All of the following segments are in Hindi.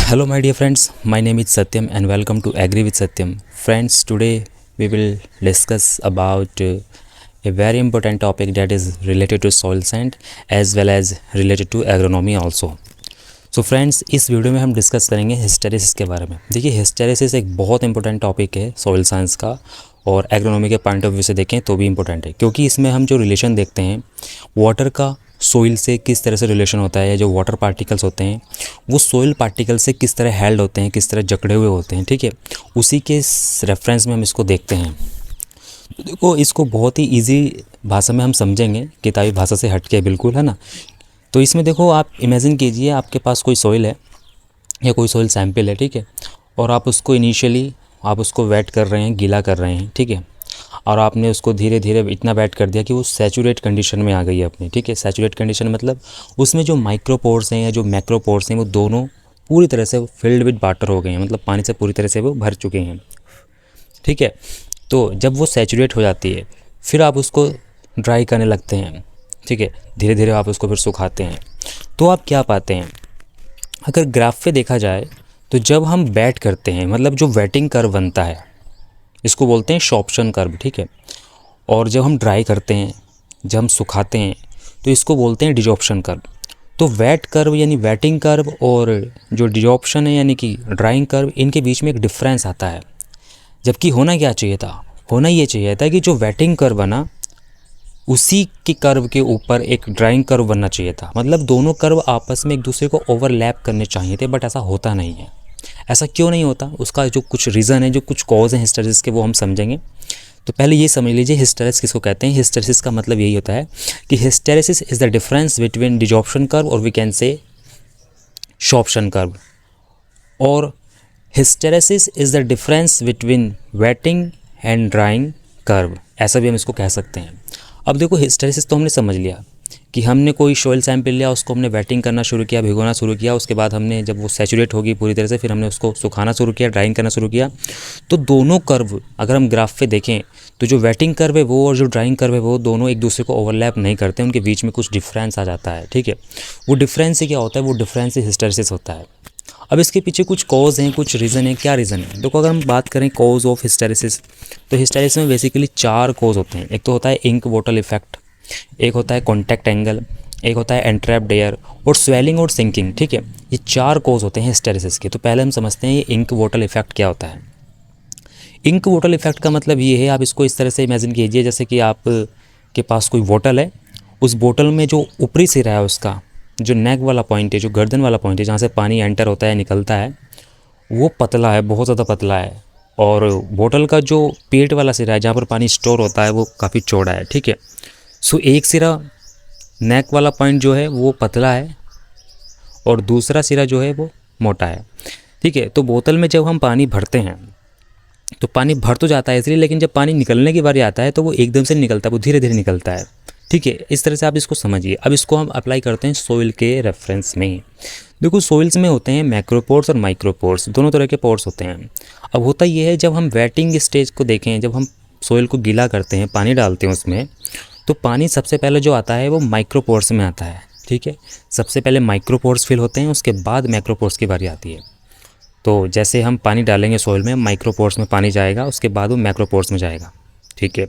Hello, my dear friends. My name is Satyam, and welcome to Agree with Satyam. Friends, today we will discuss about a very important topic that is related to soil science as well as related to agronomy also. So friends, इस वीडियो में हम डिस्कस करेंगे हिस्टेरेसिस के बारे में। देखिए, हिस्टेरेसिस एक बहुत इंपॉर्टेंट टॉपिक है सॉइल साइंस का, और एग्रोनॉमी के पॉइंट ऑफ व्यू से देखें तो भी इम्पोर्टेंट है, क्योंकि इसमें हम जो रिलेशन देखते हैं वाटर का सोइल से किस तरह से रिलेशन होता है, या जो वाटर पार्टिकल्स होते हैं वो सोइल पार्टिकल से किस तरह हेल्ड होते हैं, किस तरह जकड़े हुए होते हैं, ठीक है। उसी के रेफरेंस में हम इसको देखते हैं। तो देखो, इसको बहुत ही ईजी भाषा में हम समझेंगे, किताबी भाषा से हट के, बिल्कुल, है ना। तो इसमें देखो, आप इमेजिन कीजिए आपके पास कोई सॉइल है या कोई सॉइल सैंपल है, ठीक है, और आप उसको इनिशियली आप उसको वेट कर रहे हैं, गीला कर रहे हैं, ठीक है, और आपने उसको धीरे धीरे इतना वेट कर दिया कि वो सैचुरेट कंडीशन में आ गई है अपनी, ठीक है। सैचुरेट कंडीशन मतलब उसमें जो माइक्रोपोर्स हैं या जो मैक्रोपोर्स हैं वो दोनों पूरी तरह से फिल्ड विद वाटर हो गए हैं, मतलब पानी से पूरी तरह से वो भर चुके हैं, ठीक है। तो जब वो सैचुरेट हो जाती है फिर आप उसको ड्राई करने लगते हैं, ठीक है, धीरे धीरे आप उसको फिर सुखाते हैं। तो आप क्या पाते हैं, अगर ग्राफ पे देखा जाए तो जब हम वेट करते हैं, मतलब जो वेटिंग कर्व बनता है इसको बोलते हैं शॉर्प्शन कर्व, ठीक है। और जब हम ड्राई करते हैं, जब हम सुखाते हैं तो इसको बोलते हैं डिजॉर्प्शन कर्व। तो वेट कर्व यानी वेटिंग कर्व और जो डिजॉर्प्शन है यानी कि ड्राइंग कर्व, इनके बीच में एक डिफरेंस आता है। जबकि होना क्या चाहिए था, होना ये चाहिए था कि जो वेटिंग कर्व बना उसी के कर्व के ऊपर एक ड्राइंग कर्व बनना चाहिए था, मतलब दोनों कर्व आपस में एक दूसरे को ओवरलैप करने चाहिए थे, बट ऐसा होता नहीं है। ऐसा क्यों नहीं होता, उसका जो कुछ रीज़न है, जो कुछ कॉज है हिस्टेरेसिस के, वो हम समझेंगे। तो पहले ये समझ लीजिए हिस्टेरेसिस किसको कहते हैं। हिस्टेरेसिस का मतलब यही होता है कि hysteresis is the difference between desorption curve और वी कैन से शॉर्प्शन कर्व, और hysteresis is the difference between waiting and drawing curve, ऐसा भी हम इसको कह सकते हैं। अब देखो, हिस्टेरेसिस तो हमने समझ लिया कि हमने कोई सॉइल सैंपल लिया, उसको हमने वेटिंग करना शुरू किया, भिगोना शुरू किया, उसके बाद हमने जब वो सैचुरेट होगी पूरी तरह से फिर हमने उसको सुखाना शुरू किया, ड्राइंग करना शुरू किया। तो दोनों कर्व अगर हम ग्राफ पे देखें तो जो वेटिंग कर्व है वो और जो ड्राइंग कर्व है वो दोनों एक दूसरे को ओवरलैप नहीं करते, उनके बीच में कुछ डिफरेंस आ जाता है, ठीक है। वो डिफरेंस से क्या होता है, वो डिफरेंस से हिस्टेरेसिस होता है। अब इसके पीछे कुछ कॉज हैं, कुछ रीज़न है। क्या रीज़न है, देखो, अगर हम बात करें कॉज ऑफ हिस्टेरेसिस, तो हिस्टेरेसिस में बेसिकली 4 कॉज होते हैं। एक तो होता है इंक बॉटल इफेक्ट, एक होता है कॉन्टैक्ट एंगल, एक होता है एंट्रैप्ड एयर, और स्वेलिंग और सिंकिंग, ठीक है। ये 4 कॉज होते हैं हिस्टेरेसिस के। तो पहले हम समझते हैं ये इंक बॉटल इफेक्ट क्या होता है। इंक बॉटल इफेक्ट का मतलब ये है, आप इसको इस तरह से इमेजिन कीजिए जैसे कि आप के पास कोई बोतल है, उस बोतल में जो ऊपरी सिरा है उसका जो नेक वाला पॉइंट है, जो गर्दन वाला पॉइंट है, जहाँ से पानी एंटर होता है निकलता है, वो पतला है, बहुत ज़्यादा पतला है, और बोतल का जो पेट वाला सिरा है जहाँ पर पानी स्टोर होता है वो काफ़ी चौड़ा है, ठीक है। सो एक सिरा नेक वाला पॉइंट जो है वो पतला है और दूसरा सिरा जो है वो मोटा है, ठीक है। तो बोतल में जब हम पानी भरते हैं तो पानी भर तो जाता है इसलिए, लेकिन जब पानी निकलने की बारी आता है तो वो एकदम से नहीं निकलता, वो धीरे धीरे निकलता है, ठीक है। इस तरह से आप इसको समझिए। अब इसको हम अप्लाई करते हैं सोइल के रेफरेंस में। देखो, सोइल्स में होते हैं मैक्रोपोर्स और माइक्रोपोर्स, दोनों तरह के पोर्स होते हैं। अब होता ये है, जब हम वेटिंग स्टेज को देखें, जब हम सोइल को गीला करते हैं, पानी डालते हैं उसमें, तो पानी सबसे पहले जो आता है वो माइक्रोपोर्स में आता है, ठीक है। सबसे पहले माइक्रोपोर्स फिल होते हैं, उसके बाद मैक्रोपोर्स की बारी आती है। तो जैसे हम पानी डालेंगे सोइल में, माइक्रोपोर्स में पानी जाएगा, उसके बाद वो मैक्रोपोर्स में जाएगा, ठीक है।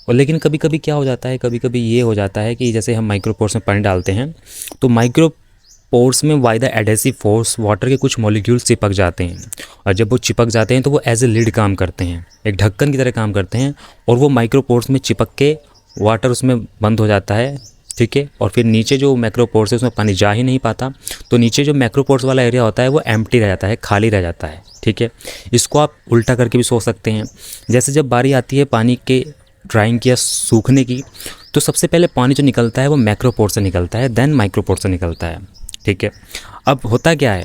और लेकिन कभी कभी क्या हो जाता है, कभी कभी ये हो जाता है कि जैसे हम माइक्रोपोर्स में पानी डालते हैं तो माइक्रोपोर्स में by the adhesive force water के कुछ मॉलिक्यूल्स चिपक जाते हैं, और जब वो चिपक जाते हैं तो वो एज ए लिड काम करते हैं, एक ढक्कन की तरह काम करते हैं, और वो माइक्रोपोर्स में चिपक के वाटर उसमें बंद हो जाता है, ठीक है। और फिर नीचे जो मैक्रोपोर्स है उसमें पानी जा ही नहीं पाता, तो नीचे जो मैक्रोपोर्स वाला एरिया होता है वो एम्प्टी रह जाता है, खाली रह जाता है, ठीक है। इसको आप उल्टा करके भी सोच सकते हैं। जैसे जब बारी आती है पानी के ड्राइंग की या सूखने की, तो सबसे पहले पानी जो निकलता है वो मैक्रोपोर्स से निकलता है, देन माइक्रोपोर्स से निकलता है, ठीक है। अब होता क्या है,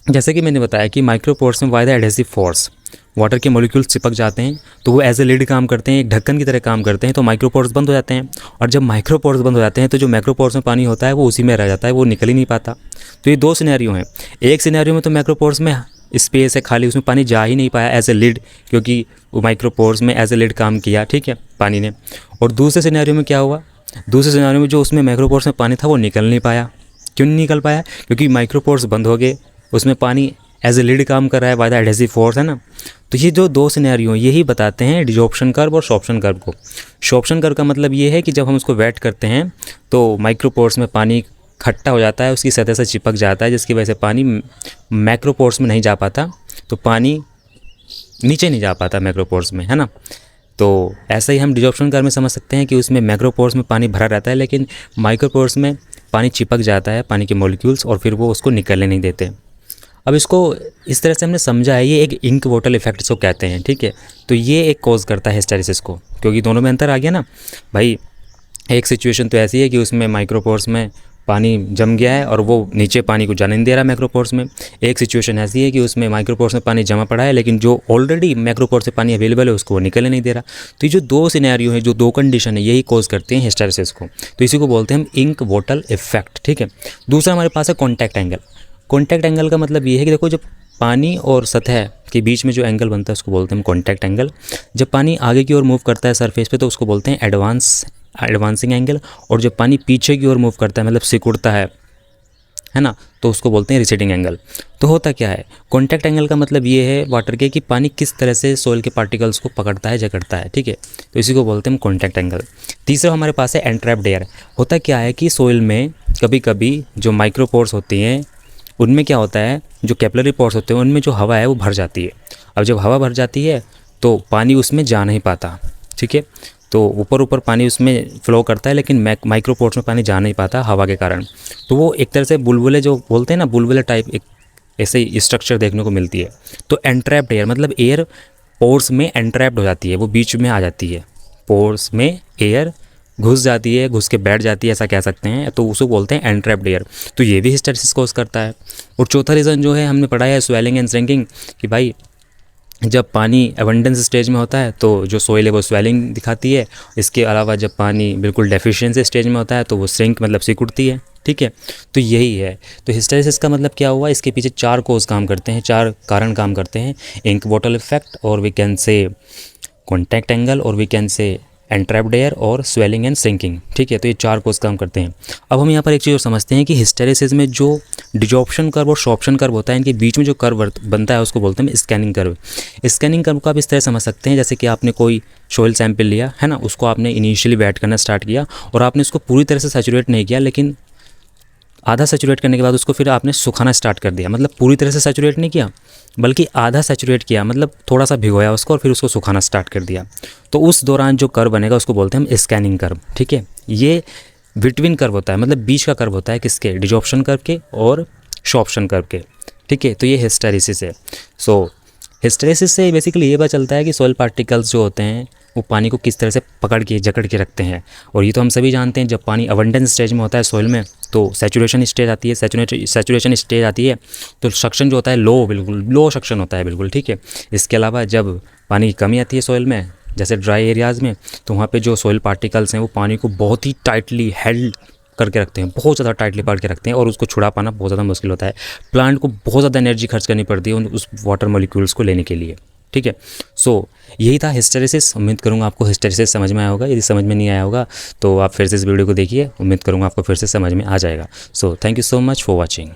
जैसे कि मैंने बताया कि माइक्रोपोर्स में by the adhesive force water के मॉलिक्यूल्स चिपक जाते हैं, तो वो एज ए लिड काम करते हैं, एक ढक्कन की तरह काम करते हैं, तो माइक्रोपोर्स बंद हो जाते हैं। और जब माइक्रोपोर्स बंद हो जाते हैं तो जो मैक्रोपोर्स में पानी होता है वो उसी में रह जाता है, वो निकल ही नहीं पाता। तो ये 2 सिनेरियो हैं। एक सिनेरियो में तो मैक्रोपोर्स में स्पेस है खाली, उसमें पानी जा ही नहीं पाया एज ए लिड, क्योंकि वो माइक्रोपोर्स में एज ए लिड काम किया, ठीक है, पानी ने। और दूसरे सिनेरियो में क्या हुआ, दूसरे सिनेरियो में जो उसमें माइक्रोपोर्स में पानी था वो निकल नहीं पाया। क्यों नहीं निकल पाया, क्योंकि माइक्रोपोर्स बंद हो गए, उसमें पानी एज ए लीड काम कर रहा है बाय द एडहेसिव फोर्स, है ना। तो ये जो दो सिनेरियो यही बताते हैं डिजॉर्प्शन कर्व और शॉर्प्शन कर्व को। शॉर्प्शन कर्व का मतलब ये है कि जब हम उसको वेट करते हैं तो माइक्रोपोर्स में पानी खट्टा हो जाता है, उसकी सतह से चिपक जाता है, जिसकी वजह से पानी मैक्रोपोर्स में नहीं जा पाता, तो पानी नीचे नहीं जा पाता मैक्रोपोर्स में, है ना। तो ऐसा ही हम डिजॉर्प्शन कर्व में समझ सकते हैं कि उसमें मैक्रोपोर्स में पानी भरा रहता है, लेकिन माइक्रोपोर्स में पानी चिपक जाता है, पानी के मॉलिक्यूल्स, और फिर वो उसको निकलने नहीं देते। अब इसको इस तरह से हमने समझा है, ये एक इंक बॉटल इफेक्ट इसको कहते हैं, ठीक है। तो ये एक कॉज करता है हिस्टेरिसिस को, क्योंकि दोनों में अंतर आ गया ना भाई। एक सिचुएशन तो ऐसी है कि उसमें माइक्रोपोर्स में पानी जम गया है और वो नीचे पानी को जाने नहीं दे रहा मैक्रोपोर्स में। एक सिचुएशन ऐसी है कि उसमें माइक्रोपोर्स में पानी जमा पड़ा है, लेकिन जो ऑलरेडी मैक्रोपोर्स से पानी अवेलेबल है उसको वो निकलने नहीं दे रहा। तो ये जो दो सिनेरियो है, जो दो कंडीशन है, यही कॉज करते हैं हिस्टेरिसिस को। तो इसी को बोलते हैं हम इंक बॉटल इफेक्ट, ठीक है। दूसरा हमारे पास है कॉन्टैक्ट एंगल। कॉन्टैक्ट एंगल का मतलब ये है कि देखो, जब पानी और सतह के बीच में जो एंगल बनता है उसको बोलते हैं हम कॉन्टैक्ट एंगल। जब पानी आगे की ओर मूव करता है सरफेस पे तो उसको बोलते हैं एडवांसिंग एंगल, और जब पानी पीछे की ओर मूव करता है मतलब सिकुड़ता है ना, तो उसको बोलते हैं रिसीडिंग एंगल। तो होता क्या है, कॉन्टैक्ट एंगल का मतलब ये है वाटर के कि पानी किस तरह से सोइल के पार्टिकल्स को पकड़ता है, जकड़ता है, ठीक है। तो इसी को बोलते हैं हम कॉन्टैक्ट एंगल। तीसरा हमारे पास है एंट्रैप्ड एयर। होता क्या है कि सोइल में कभी कभी जो माइक्रोपोर्स होती हैं उनमें क्या होता है, जो कैपिलरी पोर्स होते हैं उनमें जो हवा है वो भर जाती है। अब जब हवा भर जाती है तो पानी उसमें जा नहीं पाता, ठीक है। तो ऊपर ऊपर पानी उसमें फ्लो करता है, लेकिन माइक्रोपोर्स में पानी जा नहीं पाता हवा के कारण। तो वो एक तरह से बुलबुले जो बोलते हैं ना, बुलबुले टाइप एक ऐसे ही स्ट्रक्चर देखने को मिलती है। तो एंट्रैप्ड एयर मतलब एयर पोर्स में एंट्रैप्ड हो जाती है, वो बीच में आ जाती है, पोर्स में एयर घुस जाती है, घुस के बैठ जाती है, ऐसा कह सकते हैं। तो उसको बोलते हैं एंट्रैप्ड एयर। तो ये भी हिस्टेरिसिस कॉज करता है। और चौथा रीज़न जो है हमने पढ़ा है स्वेलिंग एंड श्रिंकिंग, कि भाई जब पानी एबंडेंस स्टेज में होता है तो जो सोइल है वो स्वेलिंग दिखाती है। इसके अलावा जब पानी बिल्कुल डेफिशिएंसी स्टेज में होता है तो वो श्रिंक मतलब सिकुड़ती है, ठीक है। तो यही है। तो हिस्टेरिसिस का मतलब क्या हुआ, इसके पीछे चार कोज काम करते हैं, चार कारण काम करते हैं। इंक बॉटल इफेक्ट, और we can say contact angle, और we can say entrapped air, और स्वेलिंग एंड श्रिंकिंग, ठीक है। तो ये चार कोज काम करते हैं। अब हम यहाँ पर एक चीज़ और समझते हैं कि हिस्टेरिसिस में जो डिजॉर्प्शन कर्व और शॉर्प्शन कर्व होता है, इनके बीच में जो कर्व बनता है उसको बोलते हैं स्कैनिंग कर्व। स्कैनिंग कर्व को आप इस तरह समझ सकते हैं जैसे कि आपने कोई सॉइल सैंपल लिया है ना, उसको आपने इनिशियली वेट करना स्टार्ट किया और आपने उसको पूरी तरह से सैचुरेट नहीं किया, लेकिन आधा सैचुरेट करने के बाद उसको फिर आपने सुखाना स्टार्ट कर दिया। मतलब पूरी तरह से सैचुरेट नहीं किया, बल्कि आधा सैचुरेट किया, मतलब थोड़ा सा भिगोया उसको और फिर उसको सुखाना स्टार्ट कर दिया। तो उस दौरान जो कर्व बनेगा उसको बोलते हैं हम स्कैनिंग कर्व, ठीक है। ये बिटवीन कर्व होता है, मतलब बीच का कर्व होता है किसके, डिजॉर्प्शन कर्व के और शॉर्प्शन कर्व के, ठीक है। तो ये हिस्टेरिसिस है। सो हिस्टेरिसिस से बेसिकली ये पता चलता है कि सॉइल पार्टिकल्स जो होते हैं वो पानी को किस तरह से पकड़ के जकड़ के रखते हैं। और ये तो हम सभी जानते हैं, जब पानी अबंडेंस स्टेज में होता है सॉइल में तो सैचुरेशन स्टेज आती है। सैचुरेशन स्टेज आती है तो सक्शन जो होता है लो, बिल्कुल लो सक्शन होता है, बिल्कुल, ठीक है। इसके अलावा जब पानी की कमी आती है सॉइल में, जैसे ड्राई एरियाज़ में, तो वहाँ पे जो सॉइल पार्टिकल्स हैं वो पानी को बहुत ही टाइटली हेल्ड करके रखते हैं, बहुत ज़्यादा टाइटली पकड़ के रखते हैं, और उसको छुड़ा पाना बहुत ज़्यादा मुश्किल होता है। प्लांट को बहुत ज़्यादा एनर्जी खर्च करनी पड़ती है उस वाटर मॉलिक्यूल्स को लेने के लिए, ठीक है। सो यही था हिस्टेरिसिस। उम्मीद करूँगा आपको हिस्टेरिसिस समझ में आया होगा। यदि समझ में नहीं आया होगा तो आप फिर से इस वीडियो को देखिए, उम्मीद करूँगा आपको फिर से समझ में आ जाएगा। So thank you so much for watching.